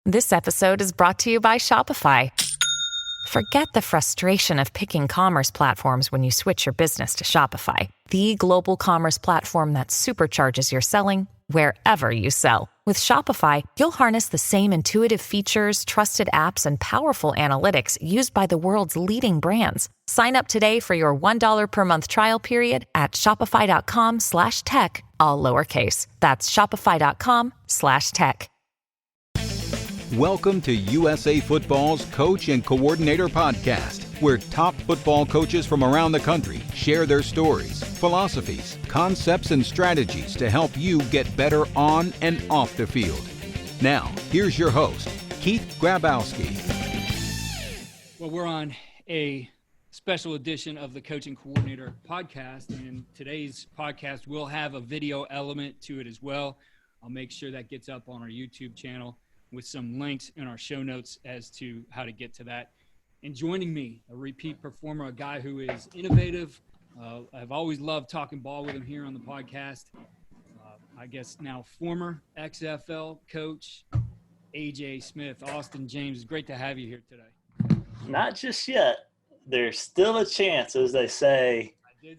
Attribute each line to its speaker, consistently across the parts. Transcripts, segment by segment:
Speaker 1: This episode is brought to you by Shopify. Forget the frustration of picking commerce platforms when you switch your business to Shopify, the global commerce platform that supercharges your selling wherever you sell. With Shopify, you'll harness the same intuitive features, trusted apps, and powerful analytics used by the world's leading brands. Sign up today for your $1 per month trial period at shopify.com/tech, all lowercase. That's shopify.com/tech.
Speaker 2: Welcome to USA Football's Coach and Coordinator Podcast, where top football coaches from around the country share their stories, philosophies, concepts, and strategies to help you get better on and off the field. Now, here's your host, Keith Grabowski.
Speaker 3: Well, we're on a special edition of the Coach and Coordinator Podcast, and today's podcast will have a video element to it as well. I'll make sure that gets up on our YouTube channel with some links in our show notes as to how to get to that. And joining me, a repeat performer, a guy who is innovative. I've always loved talking ball with him here on the podcast. I guess now former XFL coach, AJ Smith. Austin James, it's great to have you here today.
Speaker 4: Not just yet. There's still a chance, as they say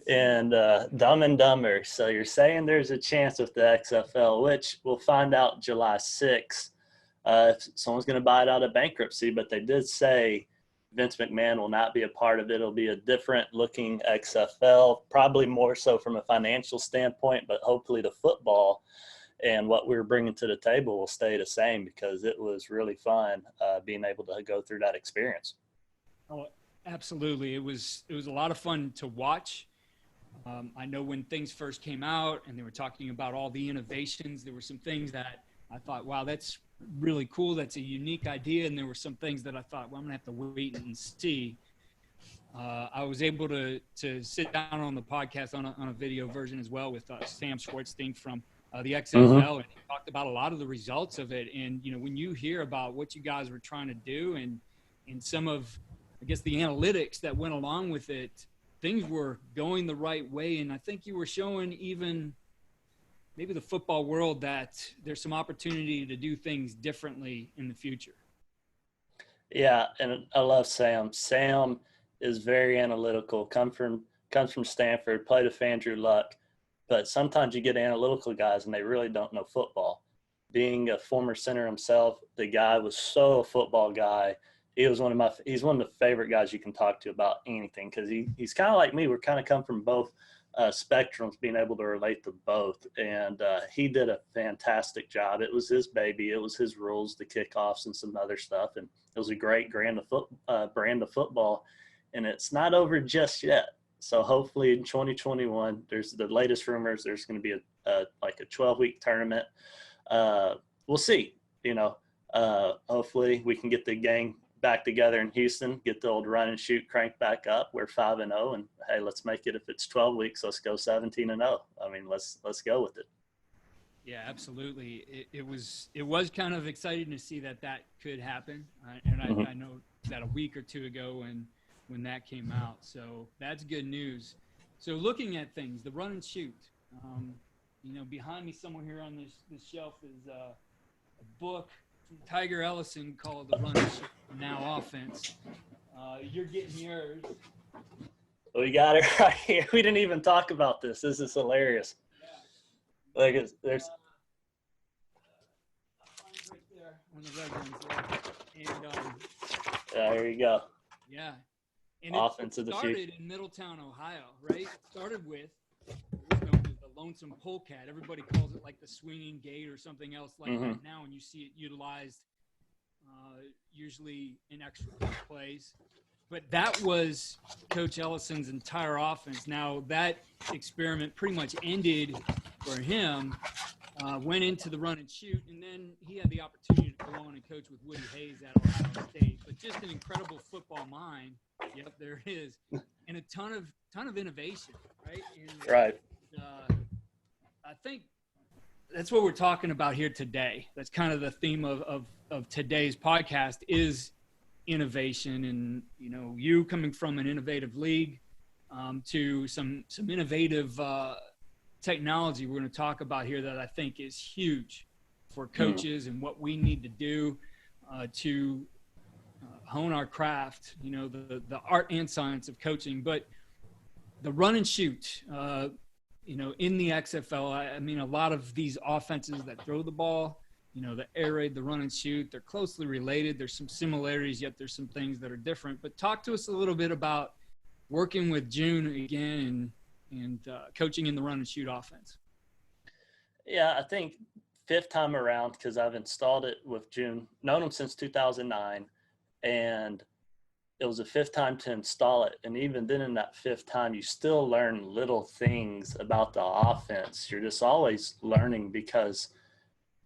Speaker 4: in Dumb and Dumber. So you're saying there's a chance with the XFL, which we'll find out July 6th. If someone's going to buy it out of bankruptcy, but they did say Vince McMahon will not be a part of it. It'll be a different looking XFL, probably more so from a financial standpoint, but hopefully the football and what we're bringing to the table will stay the same, because it was really fun being able to go through that experience.
Speaker 3: Oh, absolutely. It was a lot of fun to watch. I know when things first came out and they were talking about all the innovations, there were some things that I thought, wow, that's really cool. That's a unique idea. And there were some things that I thought, well, I'm gonna have to wait and see. I was able to sit down on the podcast on a video version as well with Sam Schwartzstein from the XFL, and he talked about a lot of the results of it. And, you know, when you hear about what you guys were trying to do and some of, I guess, the analytics that went along with it, things were going the right way. And I think you were showing even maybe the football world that there's some opportunity to do things differently in the future.
Speaker 4: Yeah, and I love Sam. Sam is very analytical, comes from Stanford, played with Andrew Luck, but sometimes you get analytical guys and they really don't know football. Being a former center himself, the guy was so a football guy. He's one of the favorite guys you can talk to about anything, because he's kind of like me. We're kind of come from both spectrums, being able to relate to both, and he did a fantastic job. It was his baby, it was his rules, the kickoffs and some other stuff, and it was a great brand of football, and it's not over just yet. So hopefully in 2021, there's the latest rumors, there's going to be a 12-week tournament. We'll see. Hopefully we can get the gang back together in Houston, get the old run and shoot crank back up. We're 5-0, and hey, let's make it. If it's 12 weeks, let's go 17-0. I mean, let's go with it.
Speaker 3: Yeah, absolutely. It was kind of exciting to see that could happen. I know that a week or two ago when that came out. So that's good news. So looking at things, the run and shoot, behind me somewhere here on this shelf is a book from Tiger Ellison called The Run and Shoot Now Offense. You're getting yours.
Speaker 4: We got it right here. We didn't even talk about this. This is hilarious. Yeah. Like there's
Speaker 3: right there on the red ones there. And
Speaker 4: there you go.
Speaker 3: Yeah. And
Speaker 4: Offense of
Speaker 3: it
Speaker 4: the
Speaker 3: started
Speaker 4: future.
Speaker 3: in Middletown, Ohio, right? It started with what's known as the lonesome polecat. Everybody calls it like the swinging gate or something else like that now, and you see it utilized usually in extra plays. But that was Coach Ellison's entire offense. Now that experiment pretty much ended for him, went into the run and shoot, and then he had the opportunity to go on and coach with Woody Hayes at Ohio State. But just an incredible football mind. Yep, there is, and a ton of innovation, right? And,
Speaker 4: right.
Speaker 3: I think that's what we're talking about here today. That's kind of the theme of today's podcast is innovation, and you coming from an innovative league to some innovative technology we're going to talk about here that I think is huge for coaches and what we need to do. to hone our craft, you know, the art and science of coaching. But the run and shoot, you know, in the XFL, I mean, a lot of these offenses that throw the ball, you know, the air raid, the run and shoot, they're closely related. There's some similarities, yet there's some things that are different. But talk to us a little bit about working with June again and coaching in the run and shoot offense.
Speaker 4: Yeah, I think fifth time around, because I've installed it with June, known him since 2009, and it was the fifth time to install it. And even then, in that fifth time, you still learn little things about the offense. You're just always learning, because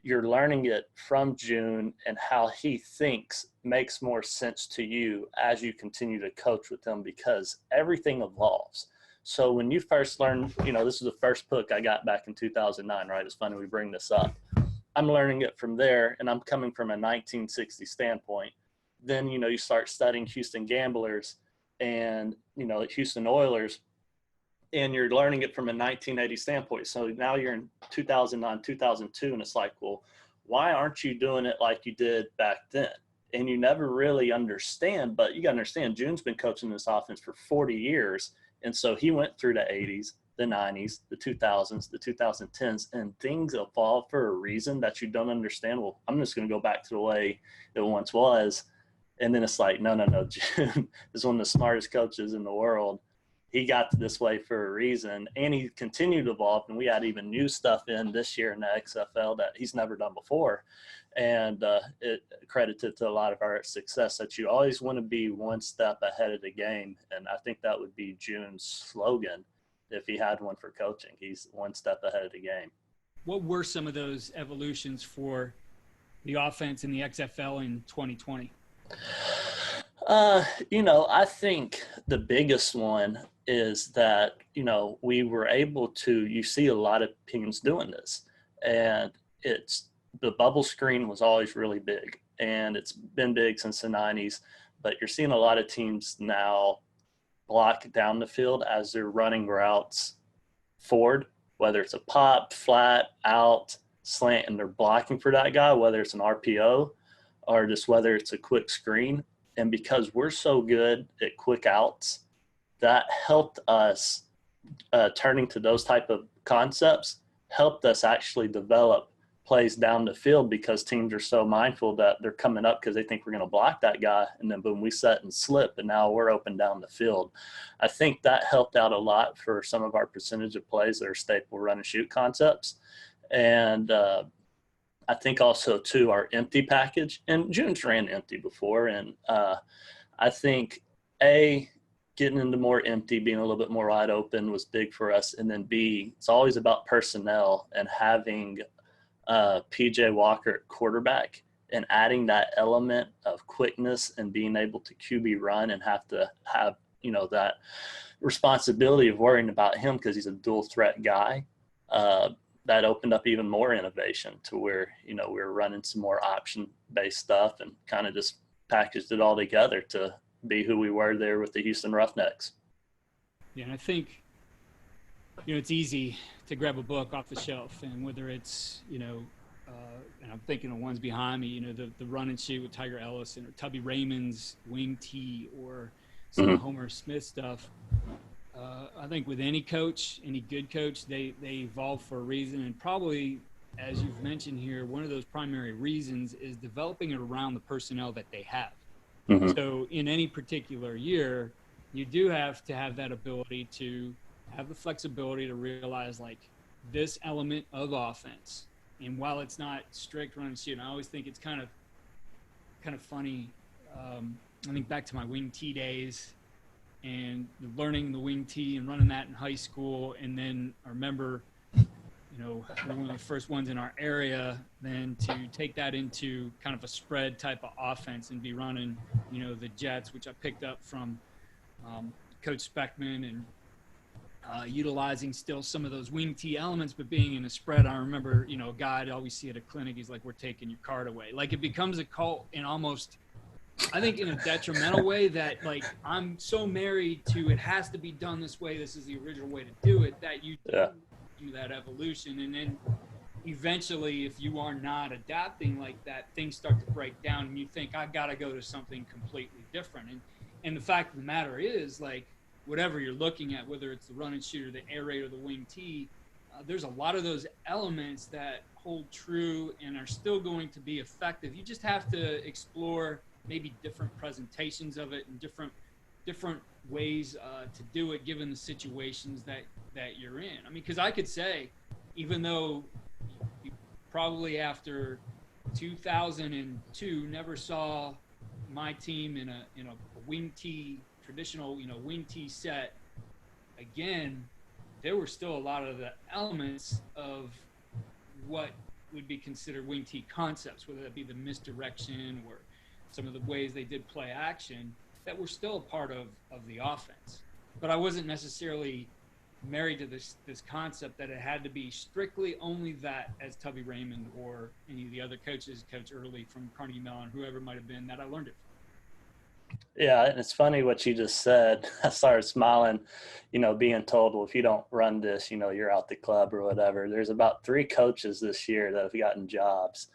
Speaker 4: you're learning it from June, and how he thinks makes more sense to you as you continue to coach with him, because everything evolves. So when you first learn, you know, this is the first book I got back in 2009, right? It's funny we bring this up. I'm learning it from there, and I'm coming from a 1960 standpoint. Then, you know, you start studying Houston Gamblers and, you know, Houston Oilers, and you're learning it from a 1980 standpoint. So now you're in 2009, 2002, and it's like, well, why aren't you doing it like you did back then? And you never really understand, but you got to understand, June's been coaching this offense for 40 years. And so he went through the 80s, the 90s, the 2000s, the 2010s, and things evolve for a reason that you don't understand. Well, I'm just going to go back to the way it once was. And then it's like, no, June is one of the smartest coaches in the world. He got this way for a reason, and he continued to evolve. And we had even new stuff in this year in the XFL that he's never done before. And it credited to a lot of our success, that you always want to be one step ahead of the game. And I think that would be June's slogan if he had one for coaching. He's one step ahead of the game.
Speaker 3: What were some of those evolutions for the offense in the XFL in 2020?
Speaker 4: You know, I think the biggest one is that, you know, we were able to, you see a lot of teams doing this, and it's, the bubble screen was always really big, and it's been big since the 90s, but you're seeing a lot of teams now block down the field as they're running routes forward, whether it's a pop, flat, out, slant, and they're blocking for that guy, whether it's an RPO or just whether it's a quick screen. And because we're so good at quick outs, that helped us, turning to those type of concepts, helped us actually develop plays down the field, because teams are so mindful that they're coming up because they think we're going to block that guy, and then boom, we set and slip, and now we're open down the field. I think that helped out a lot for some of our percentage of plays that are staple run and shoot concepts. And I think also too, our empty package, and June's ran empty before, and I think getting into more empty, being a little bit more wide open was big for us. And then B, it's always about personnel, and having PJ Walker at quarterback and adding that element of quickness and being able to QB run and have to have, you know, that responsibility of worrying about him because he's a dual threat guy. That opened up even more innovation to where, you know, we were running some more option-based stuff and kind of just packaged it all together to be who we were there with the Houston Roughnecks.
Speaker 3: Yeah, and I think, you know, it's easy to grab a book off the shelf, and whether it's, you know, and I'm thinking of ones behind me, you know, the run and shoot with Tiger Ellison or Tubby Raymond's wing tee or some Homer Smith stuff. I think with any coach, any good coach, they evolve for a reason. And probably, as you've mentioned here, one of those primary reasons is developing it around the personnel that they have. So in any particular year, you do have to have that ability to have the flexibility to realize, like, this element of offense. And while it's not strict run and shoot, and I always think it's kind of funny. I think back to my wing tee days and learning the wing tee and running that in high school. And then I remember, you know, one of the first ones in our area, then to take that into kind of a spread type of offense and be running, you know, the jets, which I picked up from Coach Speckman, and utilizing still some of those wing tee elements, but being in a spread. I remember, you know, a guy I'd always see at a clinic, he's like, "We're taking your card away." Like, it becomes a cult, and almost, I think, in a detrimental way, that, like, I'm so married to it has to be done this way, this is the original way to do it, that you do that evolution. And then eventually, if you are not adapting like that, things start to break down and you think, I got to go to something completely different. And the fact of the matter is, like, whatever you're looking at, whether it's the run and shoot or the air raid or the wing tee, there's a lot of those elements that hold true and are still going to be effective. You just have to explore maybe different presentations of it and different ways to do it given the situations that you're in. I mean, because I could say, even though you probably after 2002 never saw my team in a wing tee, traditional wing tee set again, there were still a lot of the elements of what would be considered wing tee concepts, whether that be the misdirection or some of the ways they did play action, that were still a part of the offense. But I wasn't necessarily married to this concept that it had to be strictly only that, as Tubby Raymond or any of the other coaches, Coach Early from Carnegie Mellon, whoever might have been, that I learned it from.
Speaker 4: Yeah, and it's funny what you just said. I started smiling, being told, well, if you don't run this, you're out the club or whatever. There's about 3 coaches this year that have gotten jobs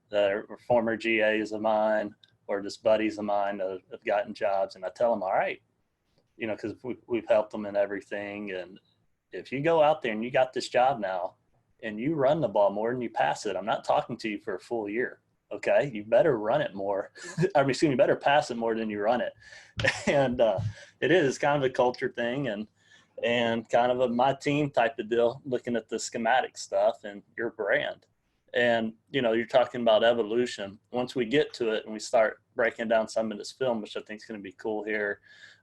Speaker 4: that are former GAs of mine or just buddies of mine that have gotten jobs. And I tell them, all right, because we've helped them in everything. And if you go out there and you got this job now and you run the ball more than you pass it, I'm not talking to you for a full year. Okay, you better run it more. You better pass it more than you run it. And it is kind of a culture thing and kind of a my team type of deal, looking at the schematic stuff and your brand. And, you're talking about evolution. Once we get to it and we start breaking down some of this film, which I think is going to be cool here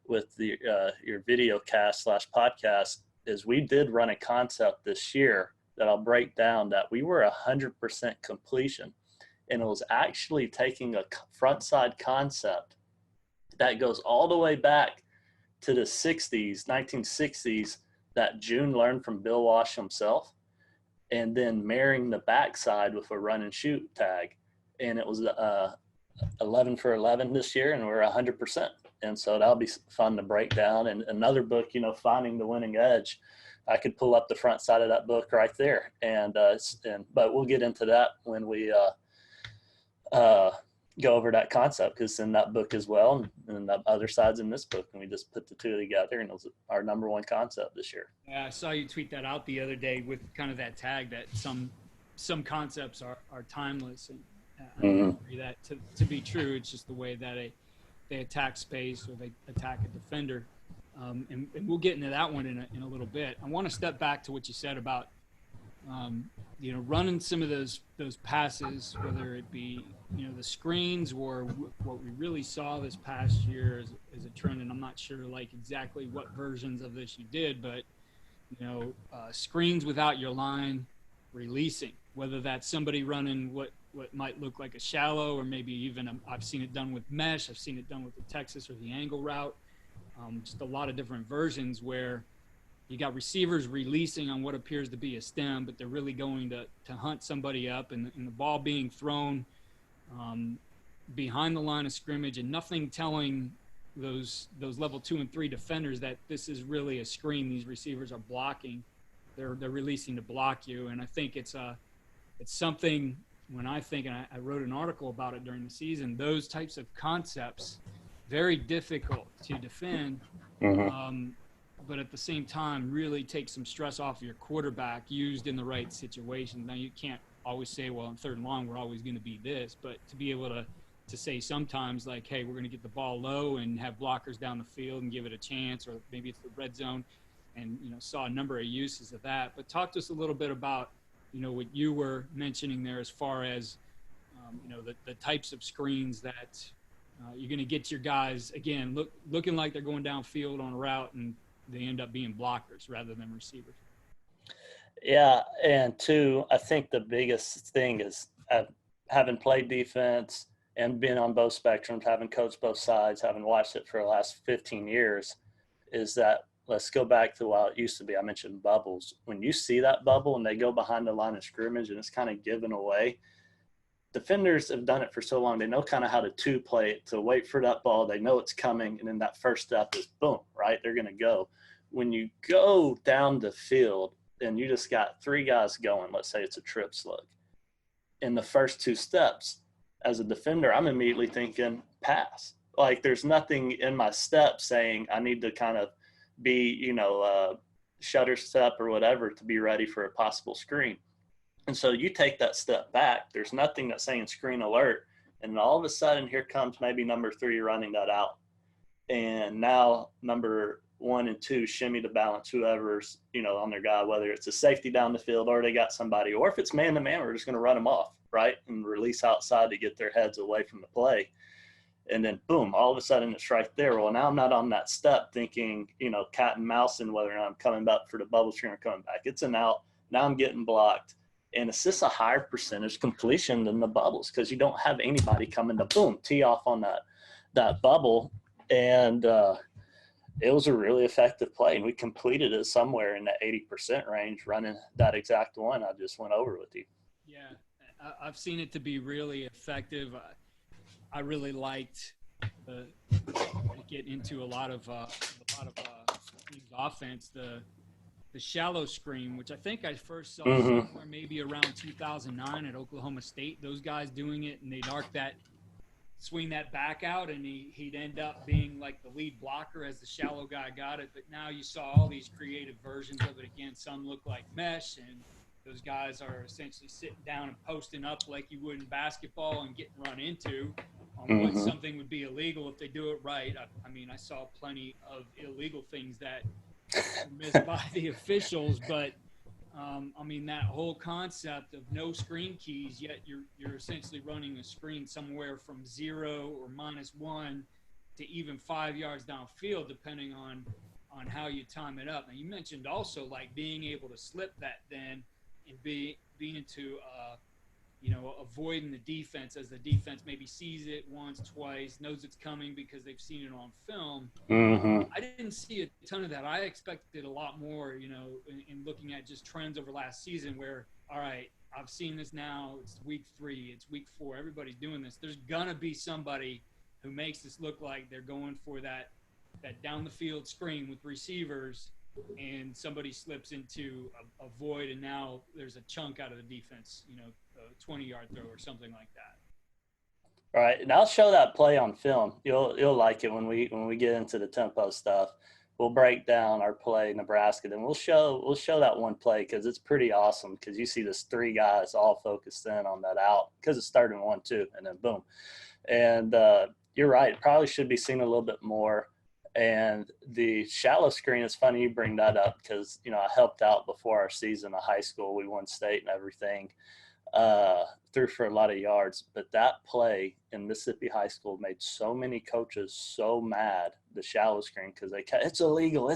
Speaker 4: with your video cast / podcast, is we did run a concept this year that I'll break down that we were 100% completion. And it was actually taking a front side concept that goes all the way back to the 1960s, that June learned from Bill Walsh himself, and then marrying the backside with a run and shoot tag. And it was 11 for 11 this year, and we're 100%. And so that'll be fun to break down. And another book, Finding the Winning Edge, I could pull up the front side of that book right there. But we'll get into that when we go over that concept, because in that book as well, and the other side's in this book, and we just put the two together, and it was our number 1 concept this year.
Speaker 3: Yeah, I saw you tweet that out the other day with kind of that tag that some concepts are timeless, and I agree that to be true. It's just the way that they attack space or they attack a defender, and we'll get into that one in a little bit. I want to step back to what you said about running some of those passes, whether it be, the screens or what we really saw this past year as a trend. And I'm not sure exactly what versions of this you did, but, screens without your line releasing, whether that's somebody running what might look like a shallow, or maybe even I've seen it done with mesh. I've seen it done with the Texas or the angle route. Just a lot of different versions where you got receivers releasing on what appears to be a stem, but they're really going to hunt somebody up, and the ball being thrown behind the line of scrimmage, and nothing telling those level 2 and 3 defenders that this is really a screen. These receivers are blocking. They're releasing to block you. And I think it's something, when I think, and I wrote an article about it during the season, those types of concepts, very difficult to defend. But at the same time, really take some stress off your quarterback used in the right situation. Now, you can't always say, well, on 3rd and long, we're always going to be this. But to be able to say sometimes, like, hey, we're going to get the ball low and have blockers down the field and give it a chance, or maybe it's the red zone, and, saw a number of uses of that. But talk to us a little bit about, what you were mentioning there as far as, the types of screens that you're going to get your guys, again, looking like they're going downfield on a route, and they end up being blockers rather than receivers.
Speaker 4: Yeah, and 2, I think the biggest thing is having played defense and been on both spectrums, having coached both sides, having watched it for the last 15 years, is that let's go back to what it used to be. I mentioned bubbles. When you see that bubble and they go behind the line of scrimmage and it's kind of given away, defenders have done it for so long. They know kind of how to play it, to wait for that ball. They know it's coming, and then that first step is boom, right? They're going to go. When you go down the field, and you just got 3 guys going, let's say it's a trip slug. In the first 2 steps, as a defender, I'm immediately thinking pass. Like there's nothing in my step saying I need to kind of be, shutter step or whatever to be ready for a possible screen. And so you take that step back, there's nothing that's saying screen alert. And all of a sudden here comes maybe number 3 running that out. And now number 1 and 2 shimmy to balance whoever's, on their guy, whether it's a safety down the field or they got somebody, or if it's man to man, we're just going to run them off, right? And release outside to get their heads away from the play. And then boom, all of a sudden it's right there. Well, now I'm not on that step thinking, cat and mouse and whether or not I'm coming back for the bubble screen or coming back. It's an out. Now I'm getting blocked. And it's just a higher percentage completion than the bubbles because you don't have anybody coming to boom, tee off on that bubble. And it was a really effective play. And we completed it somewhere in the 80% range running that exact one I just went over with you.
Speaker 3: Yeah, I've seen it to be really effective. I really liked to get into a lot of offense, the shallow screen, which I think I first saw somewhere maybe around 2009 at Oklahoma State. Those guys doing it, and they'd swing that back out, and he'd end up being like the lead blocker as the shallow guy got it. But now you saw all these creative versions of it again. Some look like mesh, and those guys are essentially sitting down and posting up like you would in basketball and getting run into. What something would be illegal if they do it right. I saw plenty of illegal things that were missed by the officials, but that whole concept of no screen keys, yet you're essentially running a screen somewhere from 0 or -1 to even 5 yards downfield, depending on how you time it up. And you mentioned also like being able to slip that then and being to avoiding the defense as the defense maybe sees it once, twice, knows it's coming because they've seen it on film. I didn't see a ton of that. I expected a lot more, in looking at just trends over last season where, all right, I've seen this now. It's week 3. It's week 4. Everybody's doing this. There's going to be somebody who makes this look like they're going for that down the field screen with receivers, and somebody slips into a void, and now there's a chunk out of the defense, a 20-yard throw or something like that.
Speaker 4: All right, and I'll show that play on film. You'll like it when we get into the tempo stuff. We'll break down our play Nebraska, then we'll show that one play because it's pretty awesome because you see this 3 guys all focused in on that out because it's starting 1-2 and then boom. And you're right, it probably should be seen a little bit more. And the shallow screen, is funny you bring that up because, I helped out before our season of high school. We won state and everything, threw for a lot of yards. But that play in Mississippi high school made so many coaches so mad, the shallow screen, because it's illegal.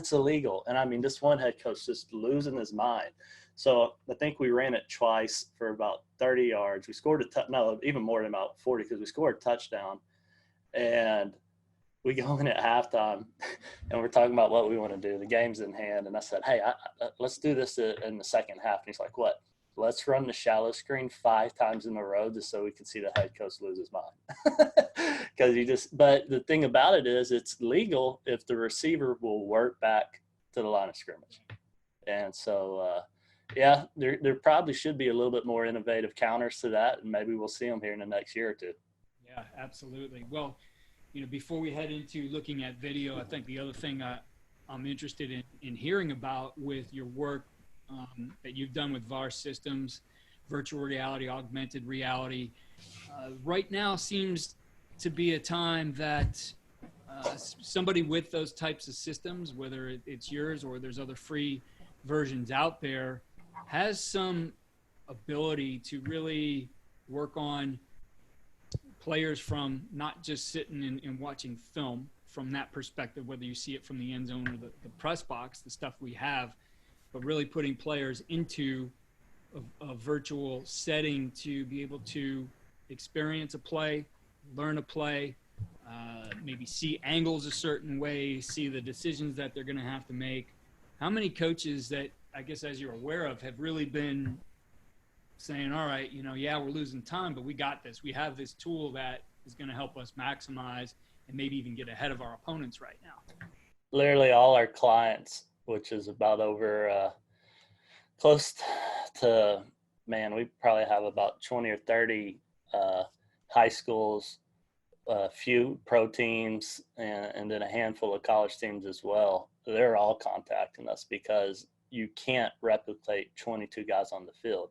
Speaker 4: And this one head coach just losing his mind. So I think we ran it twice for about 30 yards. We scored even more than about 40 because we scored a touchdown. And we go in at halftime, and we're talking about what we want to do. The game's in hand, and I said, hey, let's do this in the second half. And he's like, what? Let's run the shallow screen 5 times in a row just so we can see the head coach lose his mind. But the thing about it is it's legal if the receiver will work back to the line of scrimmage. And so, there probably should be a little bit more innovative counters to that, and maybe we'll see them here in the next year or 2.
Speaker 3: Yeah, absolutely. Well, before we head into looking at video, I think the other thing I'm interested in hearing about with your work that you've done with VAR Systems, virtual reality, augmented reality, right now seems to be a time that somebody with those types of systems, whether it's yours or there's other free versions out there, has some ability to really work on players from not just sitting and watching film from that perspective, whether you see it from the end zone or the press box, the stuff we have, but really putting players into a virtual setting to be able to experience a play, learn a play, maybe see angles a certain way, see the decisions that they're going to have to make. How many coaches that, I guess as you're aware of, have really been saying, all right, we're losing time, but we got this. We have this tool that is going to help us maximize and maybe even get ahead of our opponents right now?
Speaker 4: Literally all our clients, which is about over Close to, man, we probably have about 20 or 30 high schools, a few pro teams, and then a handful of college teams as well. They're all contacting us because you can't replicate 22 guys on the field.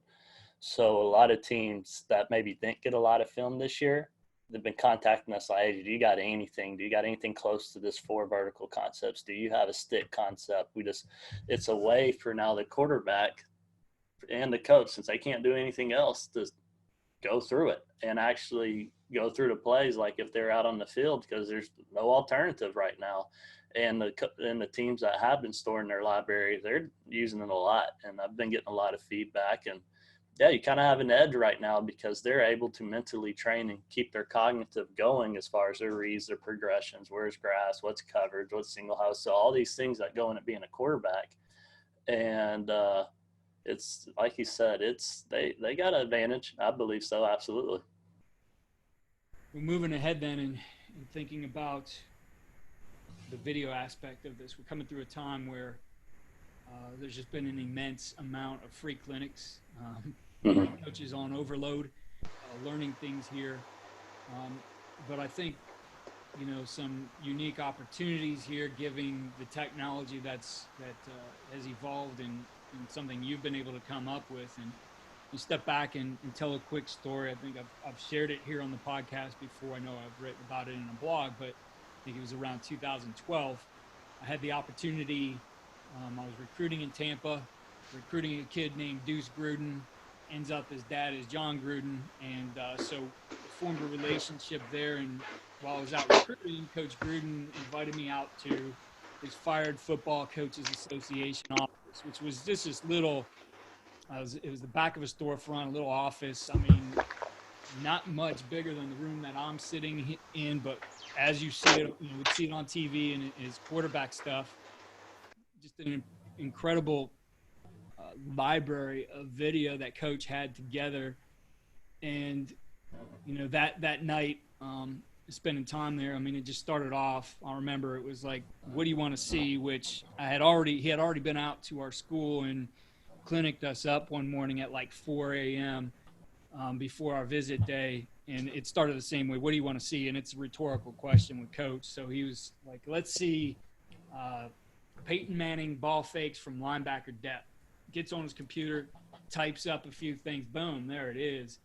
Speaker 4: So a lot of teams that maybe didn't get a lot of film this year, they've been contacting us like, hey, do you got anything? Do you got anything close to this 4 vertical concepts? Do you have a stick concept? It's a way for now the quarterback and the coach, since they can't do anything else, to go through it and actually go through the plays like if they're out on the field, because there's no alternative right now. And the teams that have been storing their library, they're using it a lot. And I've been getting a lot of feedback. And yeah, you kind of have an edge right now because they're able to mentally train and keep their cognitive going as far as their reads, their progressions, where's grass, what's coverage, what's single house. So all these things that go into being a quarterback. And it's like you said, they got an advantage. I believe so, absolutely.
Speaker 3: We're moving ahead then and thinking about the video aspect of this. We're coming through a time where there's just been an immense amount of free clinics, coaches on overload, learning things here. But I think, some unique opportunities here, giving the technology that has evolved and something you've been able to come up with. And you step back and tell a quick story. I think I've shared it here on the podcast before. I know I've written about it in a blog, but I think it was around 2012. I had the opportunity, I was recruiting in Tampa, recruiting a kid named Deuce Gruden. Ends up his dad is John Gruden. And so formed a relationship there. And while I was out recruiting, Coach Gruden invited me out to his Fired Football Coaches Association office, which was just this little, it was the back of a storefront, a little office. I mean, not much bigger than the room that I'm sitting in, but as you see it, you would see it on TV and his quarterback stuff. Just an incredible library of video that Coach had together. And, that night, spending time there, I mean, it just started off. I remember it was like, what do you want to see? Which he had already been out to our school and clinicked us up one morning at like 4 a.m. Before our visit day. And it started the same way. What do you want to see? And it's a rhetorical question with Coach. So he was like, let's see Peyton Manning ball fakes from linebacker depth. Gets on his computer, types up a few things. Boom, there it is.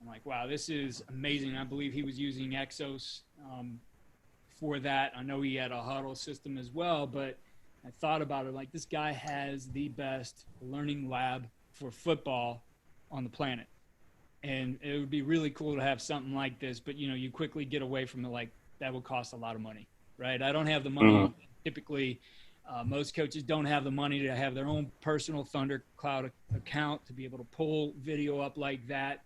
Speaker 3: I'm like, wow, this is amazing. I believe he was using Exos for that. I know he had a huddle system as well, but I thought about it like this guy has the best learning lab for football on the planet. And it would be really cool to have something like this, but you quickly get away from it. Like that would cost a lot of money, right? I don't have the money. Typically, most coaches don't have the money to have their own personal Thundercloud account to be able to pull video up like that.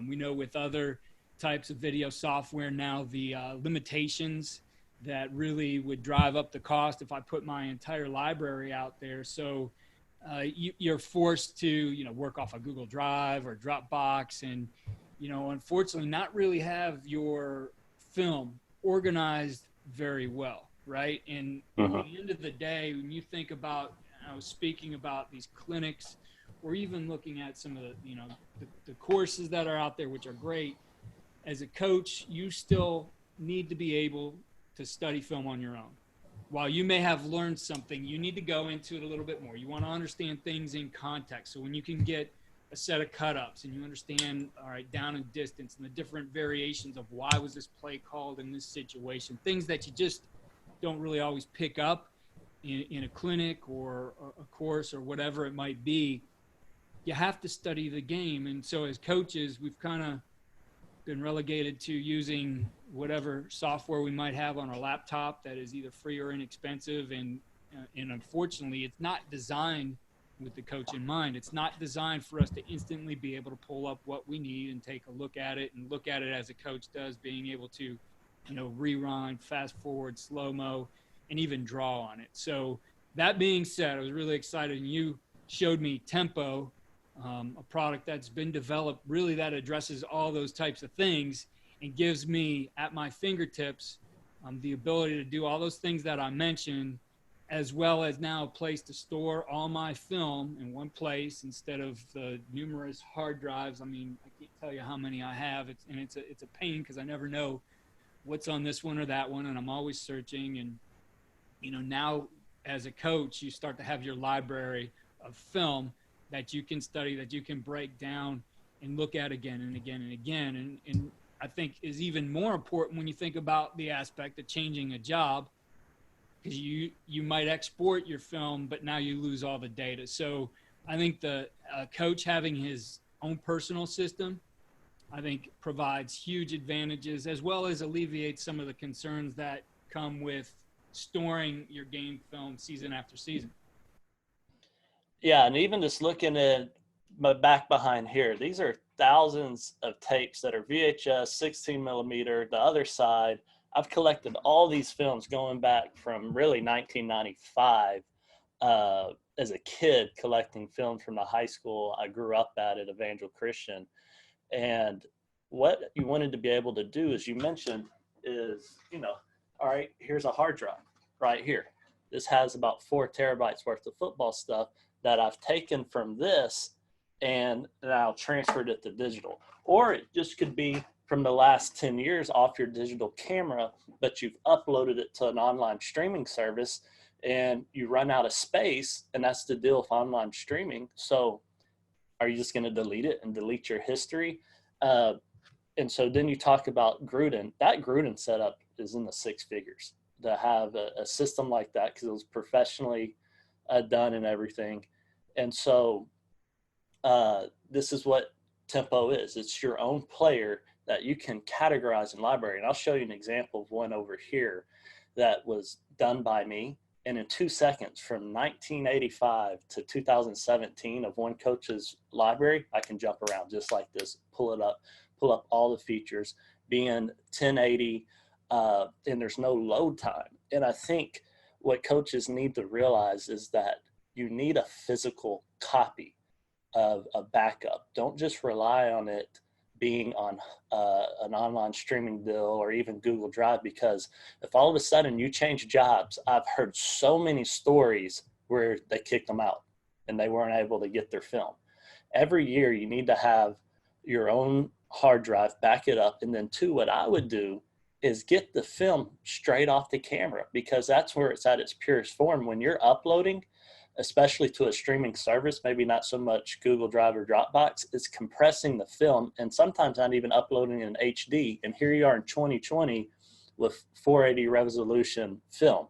Speaker 3: We know with other types of video software now, the limitations that really would drive up the cost if I put my entire library out there. So you're forced to, work off a Google Drive or Dropbox and, unfortunately not really have your film organized very well, right? And at the end of the day, when you think about, I was speaking about these clinics or even looking at some of the, the courses that are out there, which are great. As a coach, you still need to be able to study film on your own. While you may have learned something, you need to go into it a little bit more. You want to understand things in context. So when you can get a set of cut-ups and you understand, all right, down and distance and the different variations of why was this play called in this situation, things that you just don't really always pick up in a clinic or a course or whatever it might be, you have to study the game. And so as coaches, we've kind of been relegated to using whatever software we might have on our laptop that is either free or inexpensive. And unfortunately, it's not designed with the coach in mind. It's not designed for us to instantly be able to pull up what we need and take a look at it and look at it as a coach does, being able to, rewind, fast forward, slow-mo, and even draw on it. So that being said, I was really excited. And you showed me Tempo, a product that's been developed really that addresses all those types of things and gives me at my fingertips the ability to do all those things that I mentioned as well as now a place to store all my film in one place instead of the numerous hard drives. I mean, I can't tell you how many I have. It's a pain because I never know what's on this one or that one, and I'm always searching. And, you know, now as a coach, you start to have your library of film that you can study, that you can break down and look at again and again and again. And I think is even more important when you think about the aspect of changing a job, because you might export your film, but now you lose all the data. So I think the coach having his own personal system, I think provides huge advantages, as well as alleviates some of the concerns that come with storing your game film season after season.
Speaker 4: Yeah, and even just looking at my back behind here, these are thousands of tapes that are VHS, 16 millimeter, the other side. I've collected all these films going back from really 1995 as a kid, collecting film from the high school I grew up at Evangel Christian. And what you wanted to be able to do, as you mentioned, is, you know, all right, here's a hard drive right here. This has about 4 terabytes worth of football stuff that I've taken from this and now transferred it to digital. Or it just could be from the last 10 years off your digital camera, but you've uploaded it to an online streaming service and you run out of space, and that's the deal with online streaming. So are you just going to delete it and delete your history? And so then you talk about Gruden. That Gruden setup is in the 6 figures to have a system like that, because it was professionally done and everything. And so this is what Tempo is. It's your own player that you can categorize in library. And I'll show you an example of one over here that was done by me. And in 2 seconds, from 1985 to 2017 of one coach's library, I can jump around just like this, pull up all the features, being 1080, and there's no load time. And I think what coaches need to realize is that you need a physical copy of a backup. Don't just rely on it being on an online streaming deal or even Google Drive, because if all of a sudden you change jobs, I've heard so many stories where they kicked them out and they weren't able to get their film. Every year you need to have your own hard drive, back it up. And then 2, what I would do is get the film straight off the camera, because that's where it's at its purest form. When you're uploading, especially to a streaming service, maybe not so much Google Drive or Dropbox, it's compressing the film and sometimes not even uploading in HD. And here you are in 2020 with 480 resolution film.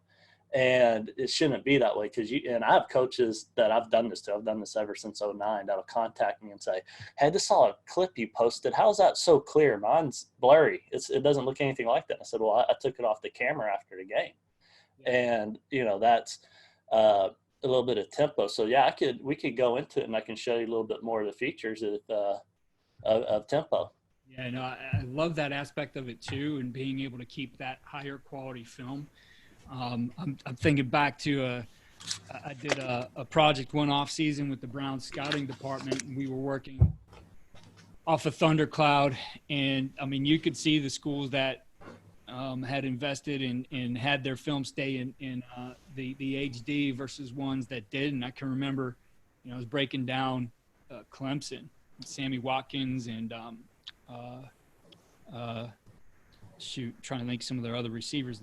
Speaker 4: And it shouldn't be that way, because and I have coaches that I've done this to. I've done this ever since 2009 that'll contact me and say, hey, this saw a clip you posted. How's that so clear? Mine's blurry. It doesn't look anything like that. I said, well, I took it off the camera after the game. And, you know, that's a little bit of Tempo. So yeah, we could go into it and I can show you a little bit more of the features of Tempo.
Speaker 3: Yeah, no, I love that aspect of it too, and being able to keep that higher quality film. I'm thinking back to I did a project one off season with the Browns scouting department, and we were working off of Thundercloud. And I mean, you could see the schools that had invested and had their film stay in the HD versus ones that didn't. I can remember, you know, I was breaking down Clemson, Sammy Watkins, and trying to think some of their other receivers.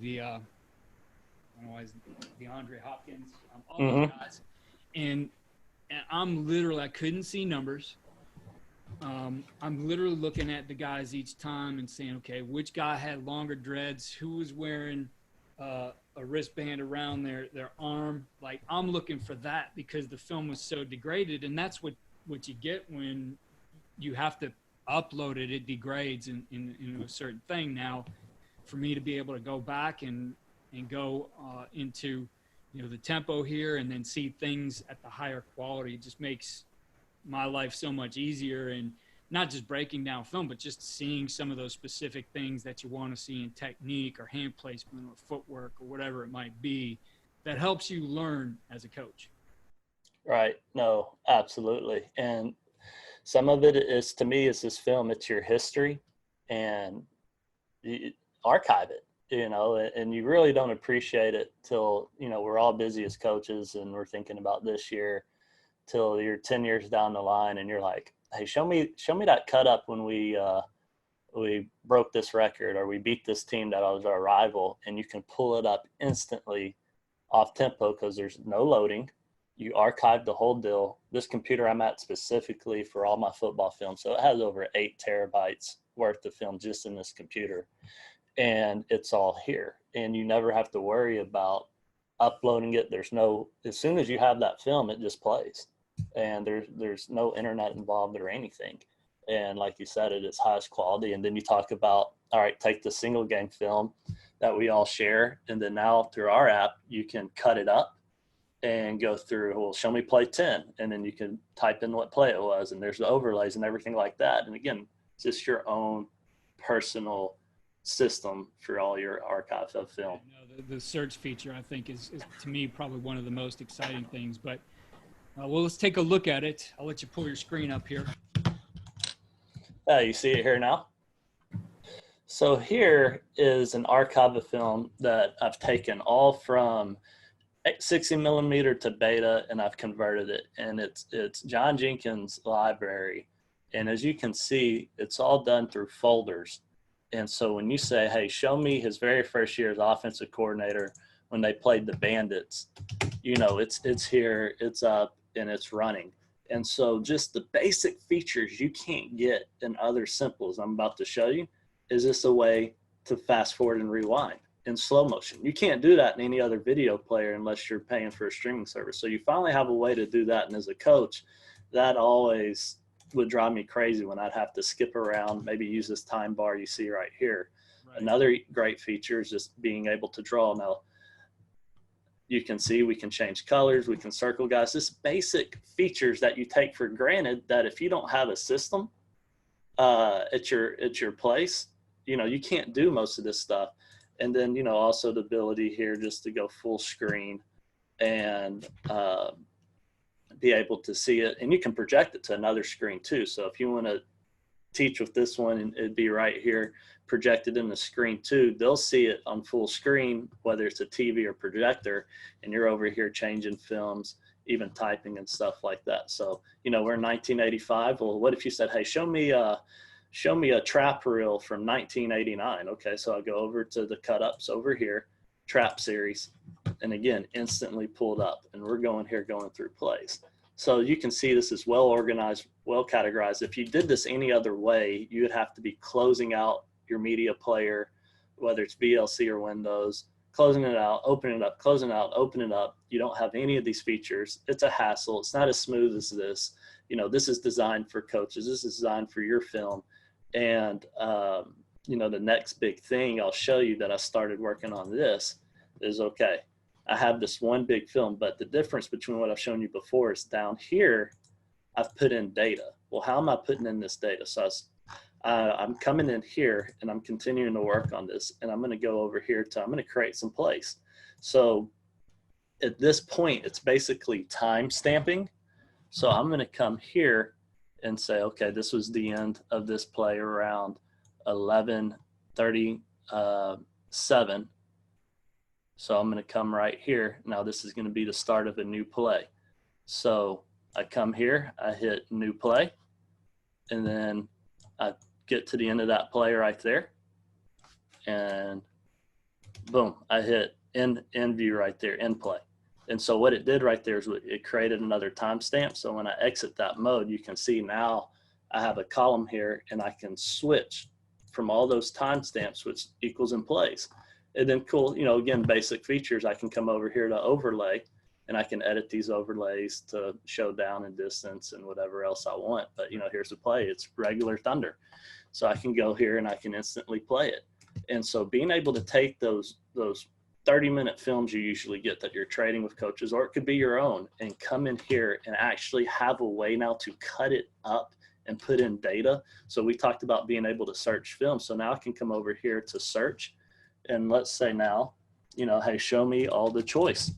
Speaker 3: DeAndre Hopkins, all those guys. And I'm literally, I couldn't see numbers. I'm literally looking at the guys each time and saying, okay, which guy had longer dreads, who was wearing a wristband around their arm. Like, I'm looking for that because the film was so degraded. And that's what you get when you have to upload it. It degrades into a certain thing. Now, for me to be able to go back and go into, you know, the Tempo here and then see things at the higher quality, just makes my life so much easier. And not just breaking down film, but just seeing some of those specific things that you want to see in technique or hand placement or footwork or whatever it might be, that helps you learn as a coach. Right.
Speaker 4: No, absolutely. And some of it is, to me, is this film, it's your history, and you archive it. and you really don't appreciate it till, we're all busy as coaches and we're thinking about this year, till you're 10 years down the line and you're like, hey, show me that cut up when we broke this record, or we beat this team that was our rival, and you can pull it up instantly off tempo because there's no loading. You archive the whole deal. This computer I'm at specifically for all my football film, so it has over 8 terabytes worth of film just in this computer, and it's all here, and you never have to worry about uploading it. As soon as you have that film, it just plays, and there's no internet involved or anything. And like you said, it is highest quality. And then you talk about, all right, take the single game film that we all share, and then now through our app you can cut it up and go through, well, show me play 10, and then you can type in what play it was, and there's the overlays and everything like that. And again, it's just your own personal system for all your archives of film.
Speaker 3: The search feature, I think, is to me probably one of the most exciting things. But well, let's take a look at it. I'll let you pull your screen up here.
Speaker 4: You see it here now. So here is an archive of film that I've taken all from 60 millimeter to beta, and I've converted it, and it's John Jenkins' library. And as you can see, it's all done through folders. And so when you say, hey, show me his very first year as offensive coordinator when they played the Bandits, it's here, it's up, and it's running. And so just the basic features you can't get in other simples I'm about to show you is just a way to fast forward and rewind in slow motion. You can't do that in any other video player unless you're paying for a streaming service. So you finally have a way to do that. And as a coach, that always would drive me crazy when I'd have to skip around, maybe use this time bar you see right here. Right. Another great feature is just being able to draw. Now, you can see we can change colors, we can circle guys, just basic features that you take for granted that if you don't have a system at your place, you can't do most of this stuff. And then, also the ability here just to go full screen and be able to see it, and you can project it to another screen too. So if you want to teach with this one, it'd be right here projected in the screen too. They'll see it on full screen, whether it's a TV or projector, and you're over here changing films, even typing and stuff like that. So, we're in 1985. Well, what if you said, hey, show me a trap reel from 1989. Okay, so I'll go over to the cut ups over here, trap series, and again, instantly pulled up, and we're going through plays. So you can see this is well organized, well categorized. If you did this any other way, you would have to be closing out your media player, whether it's VLC or Windows, closing it out, opening it up, closing it out, opening it up. You don't have any of these features. It's a hassle. It's not as smooth as this. This is designed for coaches. This is designed for your film. And, the next big thing I'll show you that I started working on this is, okay, I have this one big film, but the difference between what I've shown you before is down here, I've put in data. Well, how am I putting in this data? So I'm coming in here and I'm continuing to work on this, and I'm going to go over here I'm going to create some plays. So at this point, it's basically time stamping. So I'm going to come here and say, okay, this was the end of this play around 11:37. So I'm going to come right here. Now this is going to be the start of a new play. So I come here, I hit new play, and then I get to the end of that play right there. And boom, I hit end view right there, end play. And so what it did right there is it created another timestamp. So when I exit that mode, you can see now I have a column here, and I can switch from all those timestamps, which equals in plays. And then cool, again, basic features. I can come over here to overlay, and I can edit these overlays to show down and distance and whatever else I want. But, here's the play. It's regular thunder. So I can go here and I can instantly play it. And so being able to take those 30-minute films you usually get that you're trading with coaches, or it could be your own, and come in here and actually have a way now to cut it up and put in data. So we talked about being able to search film. So now I can come over here to search, and let's say now, hey, show me all the choice.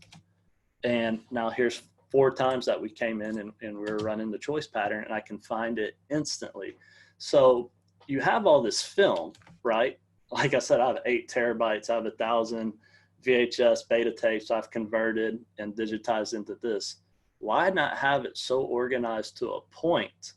Speaker 4: And now here's 4 times that we came in and we're running the choice pattern, and I can find it instantly. So you have all this film, right? like I said, I have 8 terabytes. I have 1,000 VHS beta tapes I've converted and digitized into this. Why not have it so organized to a point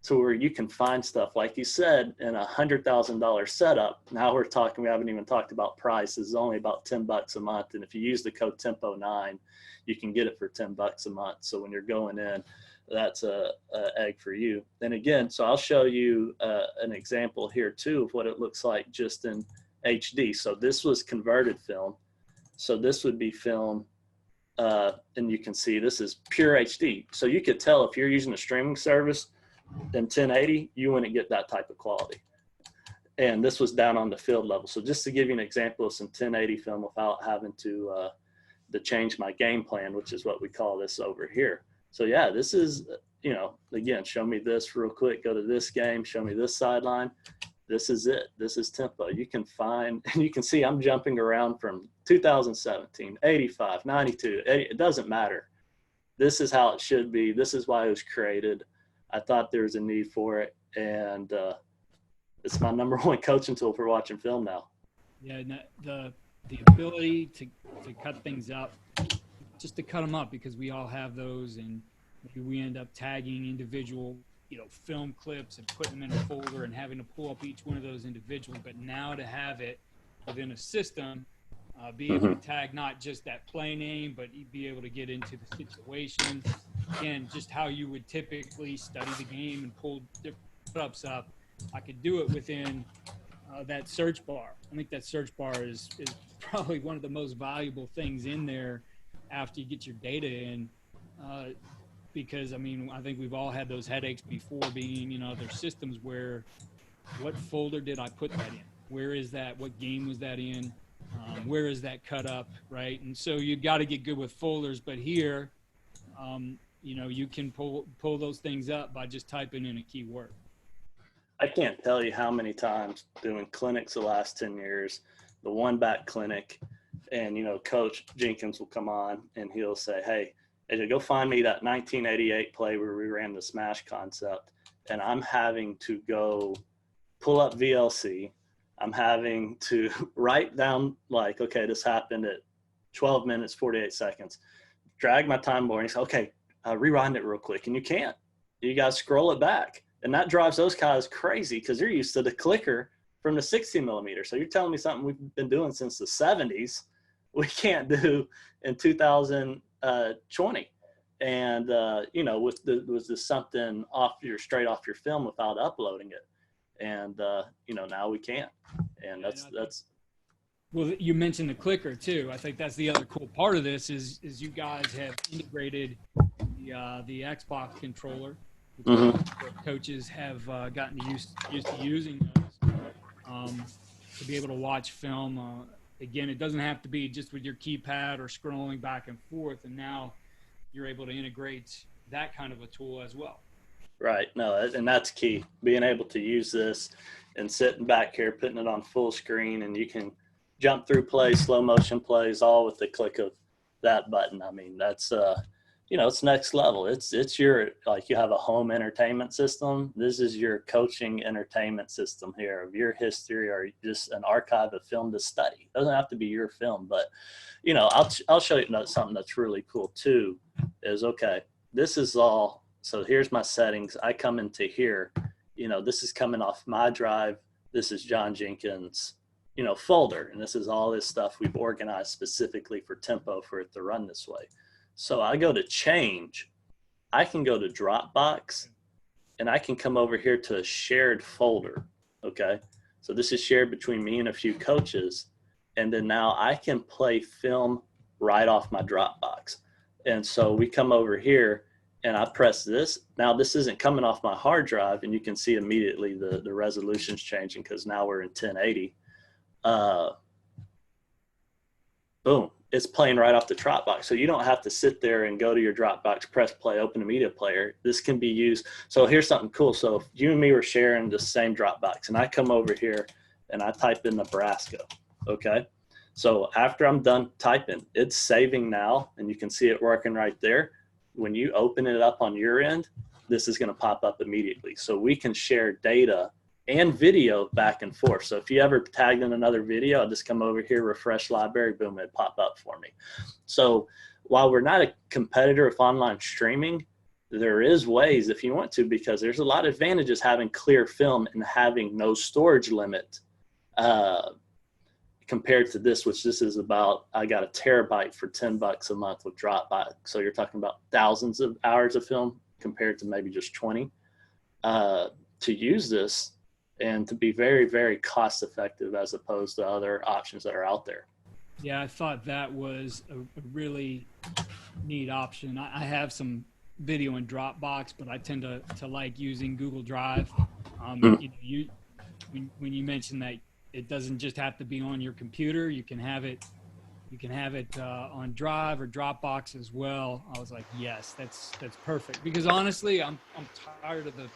Speaker 4: to where you can find stuff, like you said, in $100,000 setup? Now we're talking, we haven't even talked about prices. It's only about $10 a month. And if you use the code Tempo9, you can get it for $10 a month. So when you're going in, that's a egg for you. And again, so I'll show you an example here too of what it looks like just in HD. So this was converted film. So this would be film, and you can see this is pure HD. So you could tell if you're using a streaming service in 1080, you wouldn't get that type of quality. And this was down on the field level. So just to give you an example of some 1080 film without having to change my game plan, which is what we call this over here. So yeah, this is, you know, again, show me this real quick, go to this game, show me this sideline. This is it. This is tempo. You can find, and you can see I'm jumping around from 2017, 85, 92, 80, it doesn't matter. This is how it should be. This is why it was created. I thought there was a need for it, and it's my number one coaching tool for watching film now.
Speaker 3: Yeah, the ability to cut things up, just to cut them up, because we all have those, and maybe we end up tagging individual, you know, film clips and putting them in a folder and having to pull up each one of those individually. But now to have it within a system, be able to tag not just that play name, but be able to get into the situation and just how you would typically study the game and pull different ups up. I could do it within that search bar. I think that search bar is probably one of the most valuable things in there after you get your data in, because I mean, I think we've all had those headaches before, being, you know, there's systems where, what folder did I put that in? Where is that? What game was that in? Where is that cut up, right? And so you got to get good with folders, but here, you know, you can pull those things up by just typing in a keyword.
Speaker 4: I can't tell you how many times doing clinics the last 10 years, the one back clinic, and, you know, Coach Jenkins will come on and he'll say, hey, AJ, go find me that 1988 play where we ran the smash concept. And I'm having to go pull up VLC. I'm having to write down, like, okay, this happened at 12 minutes, 48 seconds. Drag my time board and say, okay, rewind it real quick. And you can't. You got to scroll it back. And that drives those guys crazy because they're used to the clicker from the 60 millimeter. So you're telling me something we've been doing since the 70s we can't do in 2020. And, you know, was this something straight off your film without uploading it? And, you know, now we can. And that's.
Speaker 3: Well, you mentioned the clicker too. I think that's the other cool part of this is you guys have integrated the Xbox controller. Coaches have gotten used to using those to be able to watch film. Again, it doesn't have to be just with your keypad or scrolling back and forth. And now you're able to integrate that kind of a tool as well.
Speaker 4: Right. No, and that's key. Being able to use this and sitting back here, putting it on full screen, and you can jump through plays, slow motion plays, all with the click of that button. I mean, that's you know, it's next level. It's your, like, you have a home entertainment system. This is your coaching entertainment system here of your history, or just an archive of film to study. It doesn't have to be your film, but, you know, I'll show you something that's really cool too. Is, okay, this is all. So here's my settings. I come into here. You know, this is coming off my drive. This is John Jenkins, you know, folder, and this is all this stuff we've organized specifically for Tempo for it to run this way. So I go to change, I can go to Dropbox, and I can come over here to a shared folder, okay? So this is shared between me and a few coaches, and then now I can play film right off my Dropbox. And so we come over here, and I press this. Now this isn't coming off my hard drive, and you can see immediately the resolution's changing because now we're in 1080. Boom. It's playing right off the Dropbox. So you don't have to sit there and go to your Dropbox, press play, open a media player. This can be used. So here's something cool. So if you and me were sharing the same Dropbox, and I come over here and I type in Nebraska, okay? So after I'm done typing, it's saving now, and you can see it working right there. When you open it up on your end, this is going to pop up immediately. So we can share data and video back and forth. So if you ever tagged in another video, I'll just come over here, refresh library, boom, it'd pop up for me. So while we're not a competitor of online streaming, there is ways if you want to, because there's a lot of advantages having clear film and having no storage limit compared to this, which this is about, I got a terabyte for $10 a month with Dropbox. So you're talking about thousands of hours of film compared to maybe just 20 to use this and to be very, very cost effective as opposed to other options that are out there.
Speaker 3: Yeah, I thought that was a really neat option. I have some video in Dropbox, but I tend to like using Google Drive. You know, when you mentioned that it doesn't just have to be on your computer, you can have it on Drive or Dropbox as well. I was like, yes, that's perfect, because honestly, I'm tired of the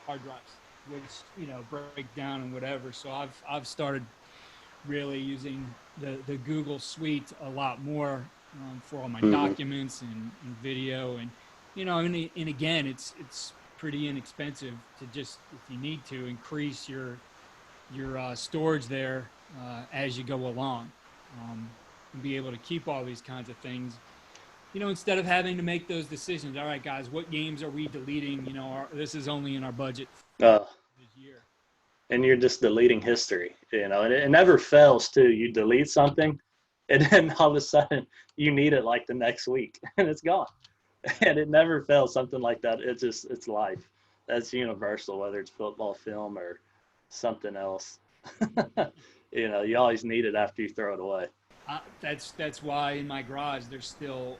Speaker 3: hard drives, which, you know, break down and whatever. So I've started really using the Google Suite a lot more for all my documents and video, and you know, and again, it's pretty inexpensive to just, if you need to, increase your storage there as you go along, and be able to keep all these kinds of things, you know, instead of having to make those decisions. All right, guys, what games are we deleting? You know, this is only in our budget this year.
Speaker 4: And you're just deleting history, you know, and it never fails too. You delete something and then all of a sudden you need it like the next week and it's gone. And it never fails, something like that. It's life. That's universal, whether it's football film or something else. You know, you always need it after you throw it away.
Speaker 3: That's why in my garage there's still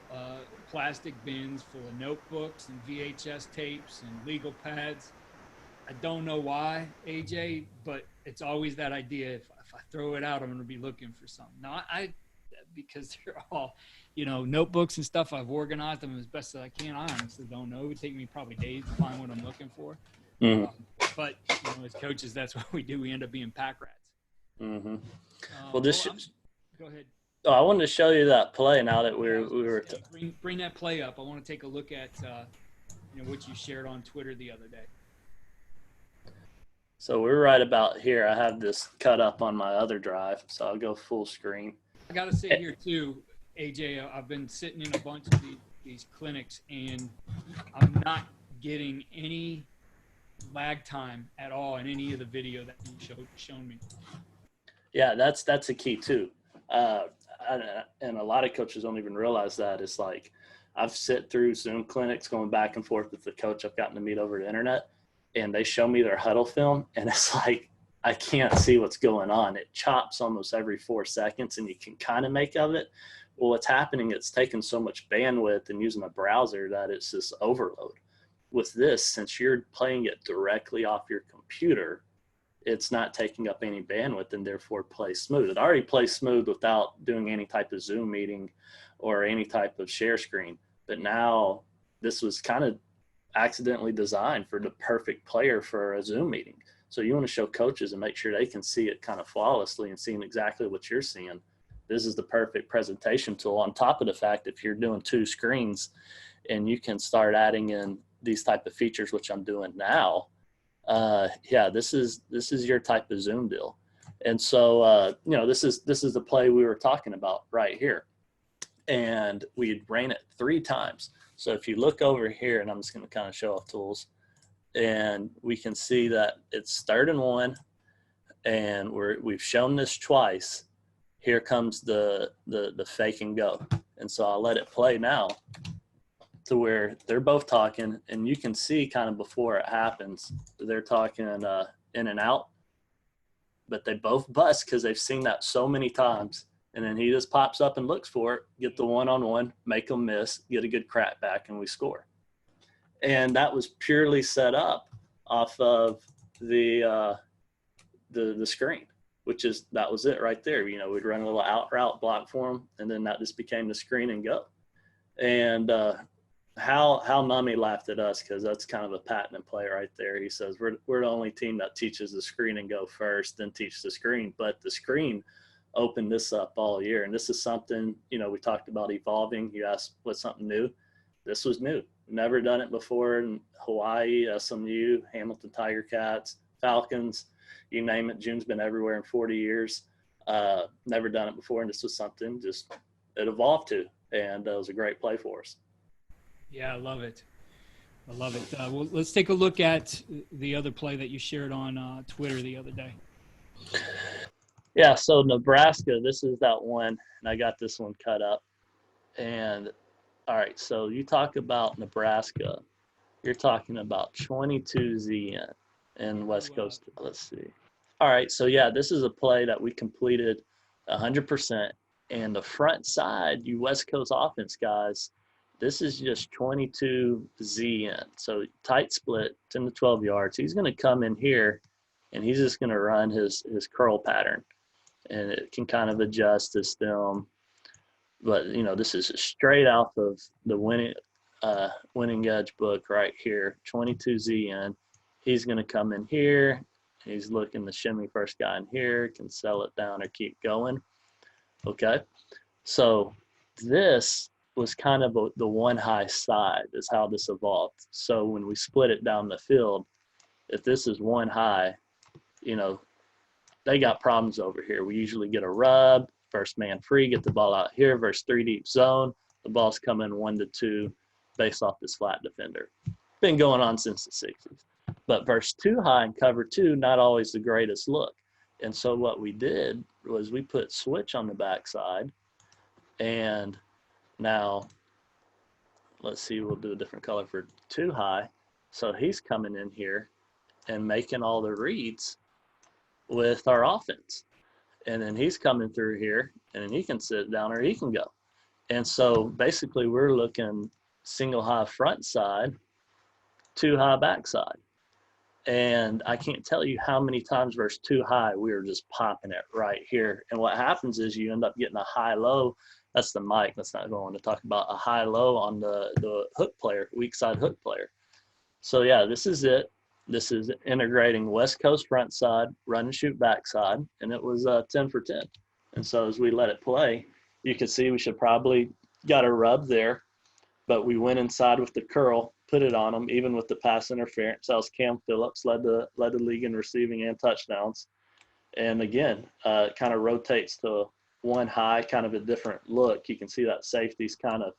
Speaker 3: plastic bins full of notebooks and VHS tapes and legal pads. I don't know why, AJ, but it's always that idea. If I throw it out, I'm going to be looking for something. Now, because they're all, you know, notebooks and stuff, I've organized them as best as I can. I honestly don't know. It would take me probably days to find what I'm looking for. But, you know, as coaches, that's what we do. We end up being pack rats.
Speaker 4: Well,
Speaker 3: go ahead.
Speaker 4: Oh, I wanted to show you that play now that we were
Speaker 3: bring that play up. I want to take a look at you know, what you shared on Twitter the other day.
Speaker 4: So we're right about here. I have this cut up on my other drive, so I'll go full screen.
Speaker 3: I got to say here too, AJ, I've been sitting in a bunch of these clinics, and I'm not getting any lag time at all in any of the video that you shown me.
Speaker 4: Yeah, that's a key too. And a lot of coaches don't even realize that. It's like I've sit through Zoom clinics going back and forth with the coach I've gotten to meet over the internet, and they show me their huddle film, and it's like I can't see what's going on. It chops almost every 4 seconds, and you can kind of make of it. Well, what's happening, it's taking so much bandwidth and using a browser that it's just overload. With this, since you're playing it directly off your computer, it's not taking up any bandwidth and therefore plays smooth. It already plays smooth without doing any type of Zoom meeting or any type of share screen. But now this was kind of accidentally designed for the perfect player for a Zoom meeting. So you want to show coaches and make sure they can see it kind of flawlessly and seeing exactly what you're seeing. This is the perfect presentation tool, on top of the fact if you're doing 2 screens and you can start adding in these type of features, which I'm doing now. Yeah, this is your type of Zoom deal. And so, you know, this is the play we were talking about right here. And we ran it 3 times. So if you look over here, and I'm just going to kind of show off tools, and we can see that it's 3rd and 1, and we've shown this twice. Here comes the fake and go. And so I'll let it play now to where they're both talking, and you can see kind of before it happens, they're talking in and out, but they both bust because they've seen that so many times. And then he just pops up and looks for it, get the one-on-one, make them miss, get a good crack back, and we score. And that was purely set up off of the screen, that was it right there. You know, we'd run a little out route block for them, and then that just became the screen and go. And how Mummy laughed at us, because that's kind of a patent play right there. He says we're the only team that teaches the screen and go first, then teach the screen. But the screen opened this up all year, and this is something, you know, we talked about evolving. You asked what's something new. This was new. Never done it before in Hawaii, SMU, Hamilton Tiger Cats, Falcons. you name it. June's been everywhere in 40 years. Never done it before, and this was something just it evolved to, and it was a great play for us.
Speaker 3: Yeah, I love it. I love it. Well, let's take a look at the other play that you shared on Twitter the other day.
Speaker 4: Yeah, so Nebraska, this is that one, and I got this one cut up. And, all right, so you talk about Nebraska. You're talking about 22Z in West Coast. Let's see. All right, so, yeah, this is a play that we completed 100%. And the front side, you West Coast offense guys, this is just 22Z in. So tight split, 10 to 12 yards. He's going to come in here, and he's just going to run his curl pattern. And it can kind of adjust his stem. But, you know, this is straight off of the winning edge book right here, 22Z in. He's going to come in here. He's looking to shimmy first guy in here, can sell it down or keep going. Okay. So this was kind of the one high side is how this evolved. So when we split it down the field, if this is one high, you know, they got problems over here. We usually get a rub, first man free, get the ball out here versus 3 deep zone. The ball's coming 1 to 2 based off this flat defender. Been going on since the 60s. But versus 2 high and cover 2, not always the greatest look. And so what we did was we put switch on the backside. And now, let's see, we'll do a different color for 2 high. So he's coming in here and making all the reads with our offense. And then he's coming through here, and then he can sit down or he can go. And so basically we're looking single high front side, 2 high backside. And I can't tell you how many times versus 2 high we were just popping it right here. And what happens is you end up getting a high-low. That's the mic. That's not going to talk about a high-low on the hook player, weak side hook player. So, yeah, this is it. This is integrating West Coast front side, run and shoot backside, and it was 10 for 10. And so as we let it play, you can see we should probably got a rub there, but we went inside with the curl, put it on them, even with the pass interference. That was Cam Phillips, led the league in receiving and touchdowns. And again, kind of rotates to one high, kind of a different look. You can see that safety's kind of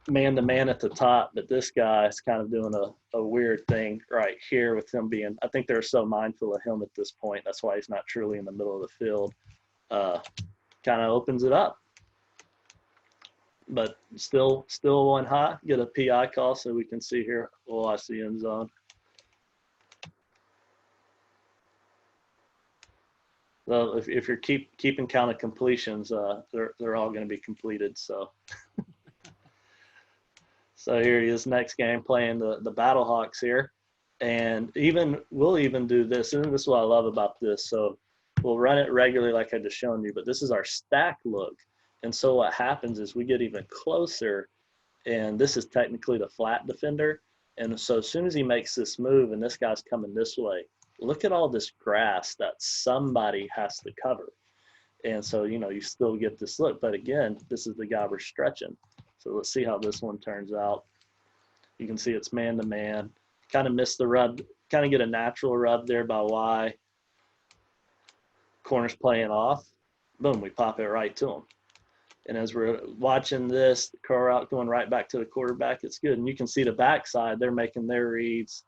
Speaker 4: man-to-man at the top, but this guy is kind of doing a weird thing right here with him being – I think they're so mindful of him at this point. That's why he's not truly in the middle of the field. Kind of opens it up. But still one high. Get a PI call so we can see here. Oh, I see end zone. Well, if you're keeping count of completions, they're all going to be completed. So here he is next game playing the Battlehawks here. And we'll even do this. And this is what I love about this. So we'll run it regularly like I just shown you, but this is our stack look. And so what happens is we get even closer, and this is technically the flat defender. And so as soon as he makes this move and this guy's coming this way, look at all this grass that somebody has to cover. And so, you know, you still get this look. But again, this is the guy we're stretching. So let's see how this one turns out. You can see it's man-to-man. Kind of missed the rub. Kind of get a natural rub there by Y. Corner's playing off. Boom, we pop it right to him. And as we're watching this, the curl route going right back to the quarterback, it's good. And you can see the backside, they're making their reads.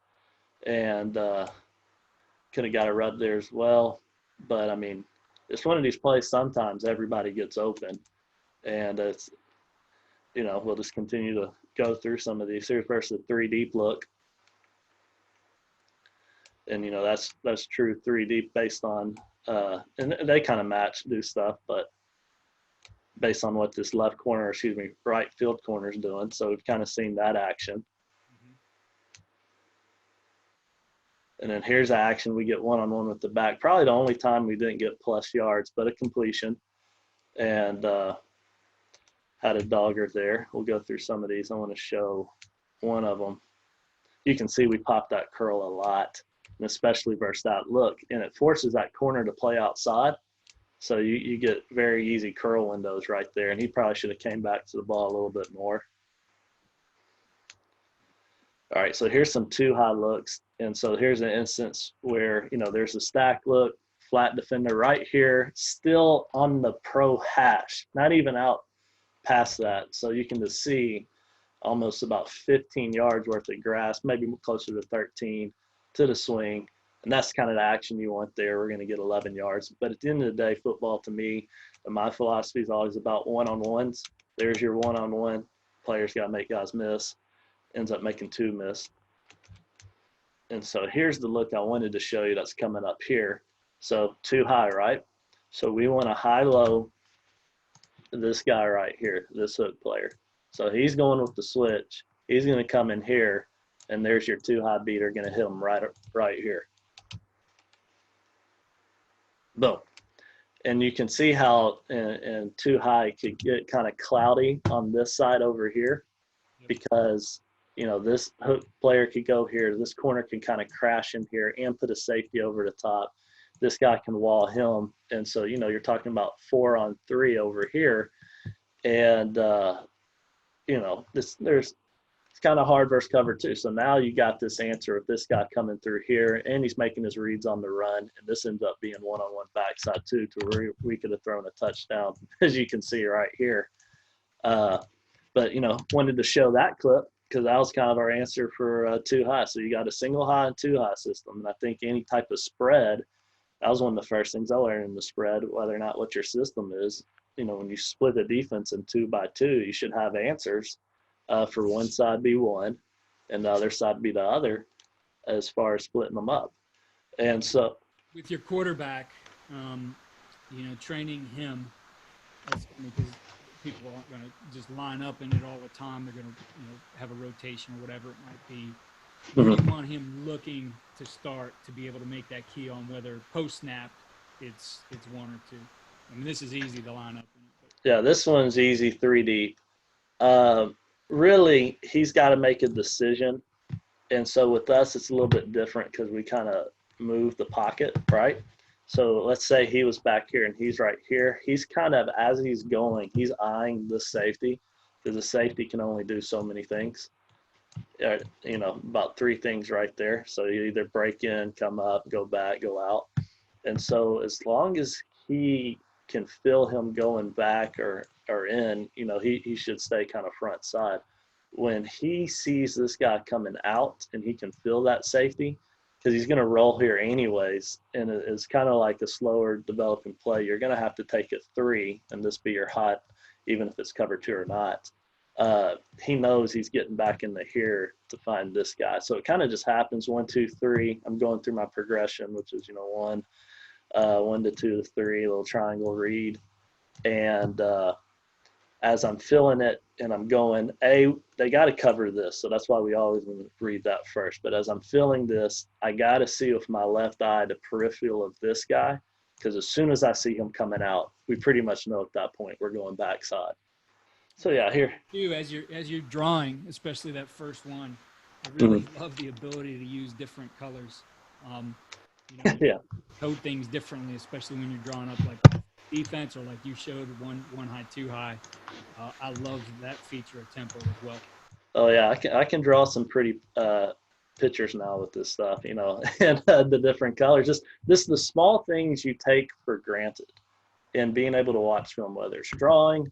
Speaker 4: And could have got a rub there as well. But, I mean, it's one of these plays sometimes everybody gets open. And it's, you know, we'll just continue to go through some of these. Here's versus the 3 deep look. And, you know, that's true 3 deep based on and they kind of match, do stuff, but based on what this right field corner is doing. So we've kind of seen that action. Mm-hmm. And then here's action. We get one-on-one with the back. Probably the only time we didn't get plus yards, but a completion. And had a dogger there. We'll go through some of these. I want to show one of them. You can see we pop that curl a lot, and especially versus that look. And it forces that corner to play outside. So you get very easy curl windows right there. And he probably should have came back to the ball a little bit more. All right, so here's some too high looks. And so here's an instance where, there's a stack look, flat defender right here, still on the pro hash, not even out past that. So you can just see almost about 15 yards worth of grass, maybe closer to 13 to the swing. And that's kind of the action you want there. We're going to get 11 yards. But at the end of the day, football to me, my philosophy is always about one-on-ones. There's your one-on-one. Players got to make guys miss. Ends up making 2 miss. And so here's the look I wanted to show you that's coming up here. So too high, right? So we want to high-low this guy right here, this hook player. So he's going with the switch. He's going to come in here, and there's your too high beater going to hit him right here. Boom. And you can see how and too high could get kind of cloudy on this side over here because, this hook player could go here. This corner can kind of crash in here and put a safety over the top. This guy can wall him. And so, you're talking about 4-on-3 over here. And, it's kind of hard versus cover too. So now you got this answer of this guy coming through here, and he's making his reads on the run. And this ends up being one-on-one backside too, to where we could have thrown a touchdown, as you can see right here. But, wanted to show that clip because that was kind of our answer for too high. So you got a single high and too high system. And I think any type of spread, that was one of the first things I learned in the spread, whether or not what your system is. When you split the defense in 2x2, you should have answers for one side be one and the other side be the other as far as splitting them up. And so
Speaker 3: with your quarterback, training him, because people aren't going to just line up in it all the time. They're going to, have a rotation or whatever it might be. You want him looking to start to be able to make that key on whether post snap it's 1 or 2. I mean, this is easy to line up.
Speaker 4: Yeah, this one's easy, 3 deep. Really, he's got to make a decision. And so with us, it's a little bit different because we kind of move the pocket, right? So let's say he was back here and he's right here. He's kind of, as he's going, he's eyeing the safety because the safety can only do so many things. About 3 things right there. So you either break in, come up, go back, go out. And so as long as he can feel him going back or in, he should stay kind of front side. When he sees this guy coming out and he can feel that safety, because he's going to roll here anyways, and it's kind of like a slower developing play. You're going to have to take it 3 and this be your hot, even if it's cover 2 or not. He knows he's getting back into here to find this guy. So it kind of just happens 1, 2, 3. I'm going through my progression, which is, 1 to 2 to 3, little triangle read. And as I'm feeling it and I'm going, they got to cover this. So that's why we always read that first. But as I'm feeling this, I got to see with my left eye the peripheral of this guy, because as soon as I see him coming out, we pretty much know at that point we're going backside. So yeah, here.
Speaker 3: As you're drawing, especially that first one, I really love the ability to use different colors.
Speaker 4: Yeah.
Speaker 3: Code things differently, especially when you're drawing up like defense or like you showed one high, 2 high. I love that feature of tempo as well.
Speaker 4: Oh yeah, I can draw some pretty pictures now with this stuff, and the different colors. Just the small things you take for granted, and being able to watch film, whether it's drawing,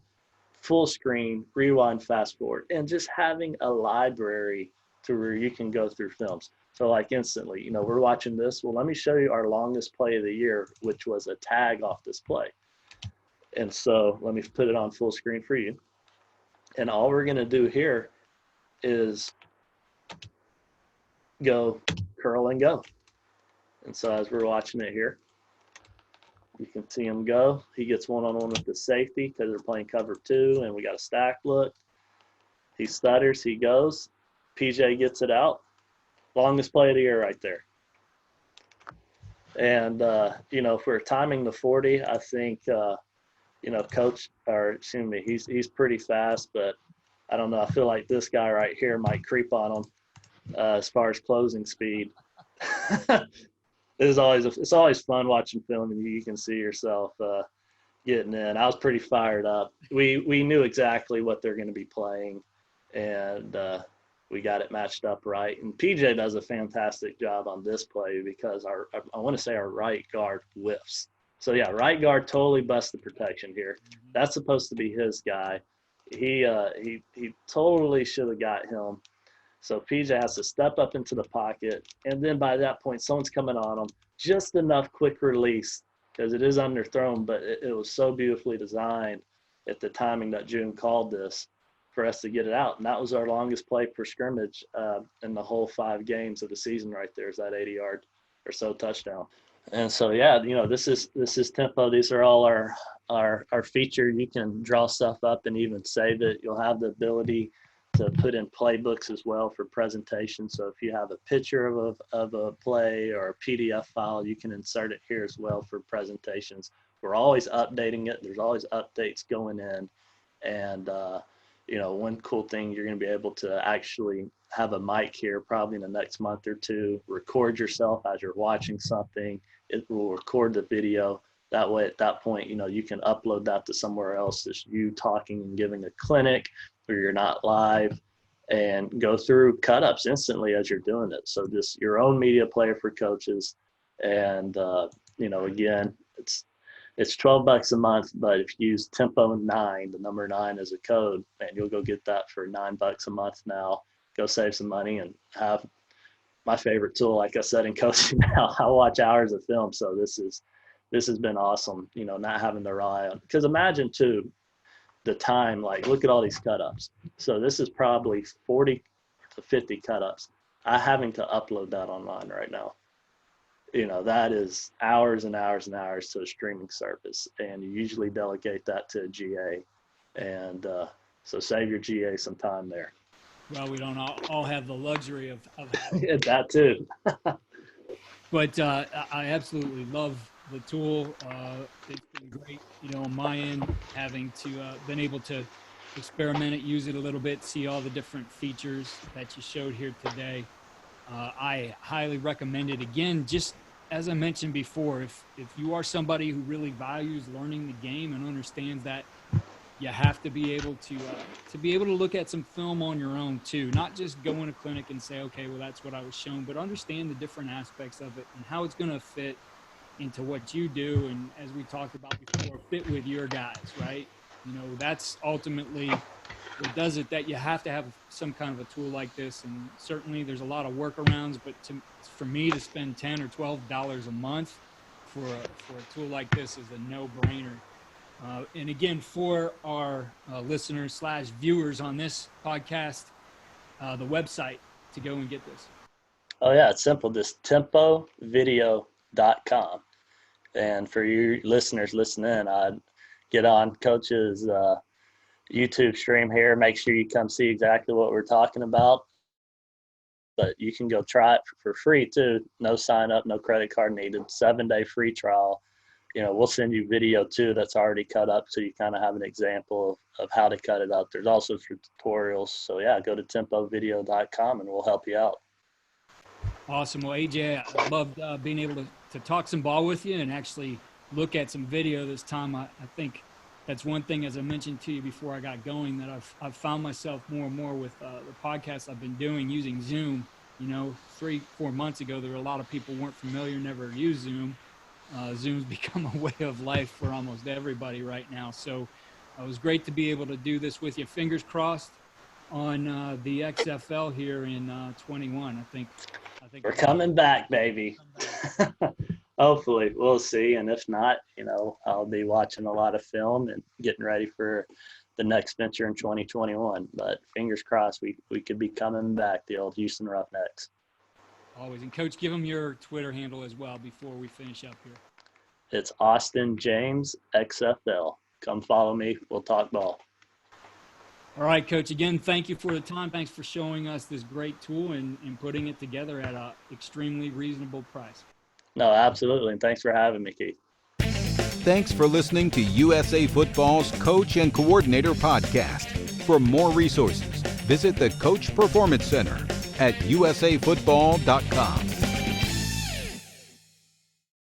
Speaker 4: full screen, rewind, fast forward, and just having a library to where you can go through films. So like instantly, we're watching this. Well, let me show you our longest play of the year, which was a tag off this play. And so let me put it on full screen for you. And all we're going to do here is go curl and go. And so as we're watching it here, you can see him go. He gets one-on-one with the safety because they're playing cover 2, and we got a stack look. He stutters, he goes. PJ gets it out. Longest play of the year right there. And, if we're timing the 40, I think, he's pretty fast, but I don't know. I feel like this guy right here might creep on him as far as closing speed. It's always fun watching film, and you can see yourself getting in. I was pretty fired up. We knew exactly what they're going to be playing, and we got it matched up right. And PJ does a fantastic job on this play because I want to say our right guard whiffs. So yeah, right guard totally busts the protection here. That's supposed to be his guy. He totally should have got him. So PJ has to step up into the pocket, and then by that point, someone's coming on him. Just enough quick release because it is underthrown, but it was so beautifully designed at the timing that June called this for us to get it out. And that was our longest play per scrimmage in the whole 5 games of the season right there, is that 80-yard or so touchdown. And so, yeah, you know, this is tempo. These are all our feature. You can draw stuff up and even save it. You'll have the ability to put in playbooks as well for presentation. So if you have a picture of a play or a PDF file, you can insert it here as well for presentations. We're always updating it. There's always updates going in. And, you know, one cool thing, you're going to be able to actually have a mic here probably in the next month or 2, record yourself as you're watching something. It will record the video. That way, at that point, you know, you can upload that to somewhere else. Just you talking and giving a clinic where you're not live, and go through cut-ups instantly as you're doing it. So just your own media player for coaches. And, you know, again, it's $12 a month, but if you use Tempo 9, the number 9 as a code, man, you'll go get that for $9 a month now. Go save some money and have my favorite tool, like I said, in coaching now. I watch hours of film, so this has been awesome, you know, not having to rely on. Because imagine, too, the time, like, look at all these cut-ups. So this is probably 40 to 50 cut-ups. I having to upload that online right now. You know, that is hours and hours and hours to a streaming service, and you usually delegate that to a GA. And so save your GA some time there.
Speaker 3: Well, we don't all have the luxury of
Speaker 4: that too.
Speaker 3: But I absolutely love the tool. It's been great, you know, on my end, having to been able to experiment it, use it a little bit, see all the different features that you showed here today. I highly recommend it. Again, just as I mentioned before, if you are somebody who really values learning the game and understands that you have to be able to look at some film on your own too, not just go in a clinic and say, okay, well, that's what I was shown, but understand the different aspects of it and how it's going to fit into what you do. And as we talked about before, fit with your guys, right? You know, that's ultimately what does it, that you have to have some kind of a tool like this. And certainly there's a lot of workarounds, but for me to spend $10 or $12 a month for a tool like this is a no-brainer. And again, for our listeners / viewers on this podcast, the website to go and get this.
Speaker 4: Oh yeah, it's simple. Just tempovideo.com. And for you listeners listening, I'd get on Coach's YouTube stream here. Make sure you come see exactly what we're talking about. But you can go try it for free too. No sign up, no credit card needed. 7-day free trial. You know, we'll send you video too that's already cut up, so you kind of have an example of how to cut it up. There's also tutorials. So yeah, go to tempovideo.com and we'll help you out.
Speaker 3: Awesome. Well, AJ, I loved being able to talk some ball with you and actually look at some video this time. I think that's one thing, as I mentioned to you before I got going, that I've found myself more and more with the podcasts I've been doing using Zoom. You know, 3-4 months ago, there were a lot of people weren't familiar, never used Zoom. Zoom's become a way of life for almost everybody right now. So it was great to be able to do this with you. Fingers crossed on the XFL here in 21. I think
Speaker 4: we're coming back, baby. Hopefully, we'll see. And if not, you know, I'll be watching a lot of film and getting ready for the next venture in 2021. But fingers crossed, we could be coming back, the old Houston Roughnecks.
Speaker 3: Always. And Coach, give them your Twitter handle as well before we finish up here.
Speaker 4: It's Austin James XFL. Come follow me. We'll talk ball.
Speaker 3: All right, Coach. Again, thank you for the time. Thanks for showing us this great tool and putting it together at an extremely reasonable price.
Speaker 4: No, absolutely. And thanks for having me, Keith.
Speaker 2: Thanks for listening to USA Football's Coach and Coordinator Podcast. For more resources, visit the Coach Performance Center at usafootball.com.